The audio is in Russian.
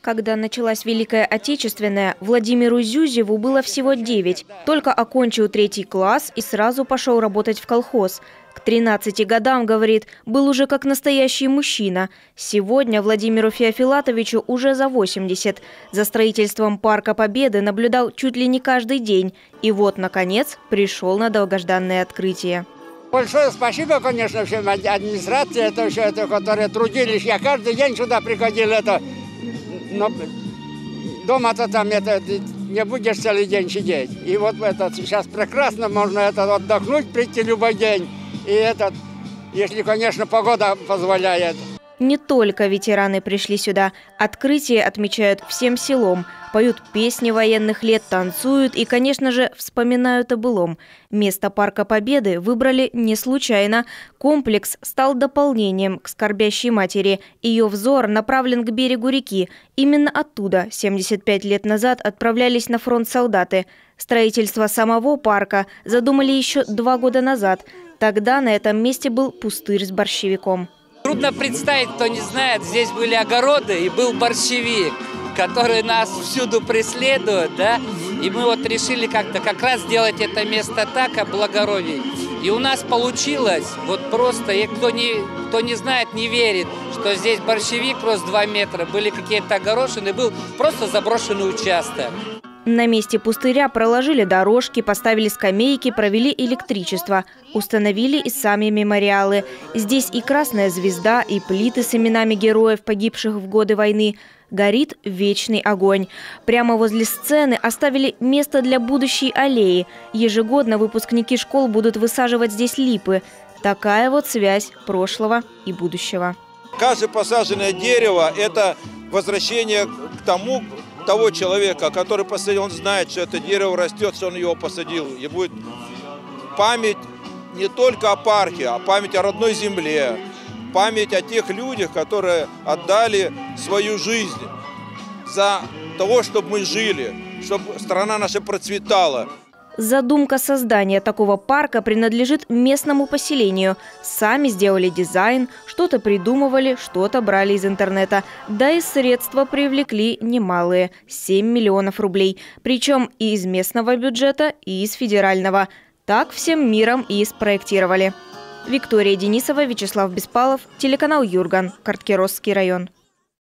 Когда началась Великая Отечественная, Владимиру Зюзеву было всего 9. Только окончил 3 класс и сразу пошел работать в колхоз. К 13 годам, говорит, был уже как настоящий мужчина. Сегодня Владимиру Феофилатовичу уже за 80. За строительством Парка Победы наблюдал чуть ли не каждый день. И вот, наконец, пришел на долгожданное открытие. Большое спасибо, конечно, всем администрации, которые трудились. Я каждый день сюда приходил, но дома-то там не будешь целый день сидеть. И вот сейчас прекрасно можно отдохнуть, прийти любой день. И если, конечно, погода позволяет. Не только ветераны пришли сюда. Открытие отмечают всем селом. Поют песни военных лет, танцуют и, конечно же, вспоминают о былом. Место Парка Победы выбрали не случайно. Комплекс стал дополнением к скорбящей матери. Ее взор направлен к берегу реки. Именно оттуда 75 лет назад отправлялись на фронт солдаты. Строительство самого парка задумали еще 2 года назад. Тогда на этом месте был пустырь с борщевиком. Трудно представить, кто не знает, здесь были огороды и был борщевик, который нас всюду преследует, да? И мы вот решили как раз сделать это место так, облагородить. И у нас получилось, вот просто, и кто не знает, не верит, что здесь борщевик просто 2 метра, были какие-то огорошины, был просто заброшенный участок. На месте пустыря проложили дорожки, поставили скамейки, провели электричество. Установили и сами мемориалы. Здесь и красная звезда, и плиты с именами героев, погибших в годы войны. Горит вечный огонь. Прямо возле сцены оставили место для будущей аллеи. Ежегодно выпускники школ будут высаживать здесь липы. Такая вот связь прошлого и будущего. Каждое посаженное дерево – это возвращение к того человека, который посадил, он знает, что это дерево растет, что он его посадил. И будет память не только о парке, а память о родной земле, память о тех людях, которые отдали свою жизнь за того, чтобы мы жили, чтобы страна наша процветала. Задумка создания такого парка принадлежит местному поселению. Сами сделали дизайн, что-то придумывали, что-то брали из интернета. Да и средства привлекли немалые – 7 миллионов рублей. Причем и из местного бюджета, и из федерального. Так всем миром и спроектировали. Виктория Денисова, Вячеслав Беспалов, телеканал Юрган, Карткеросский район.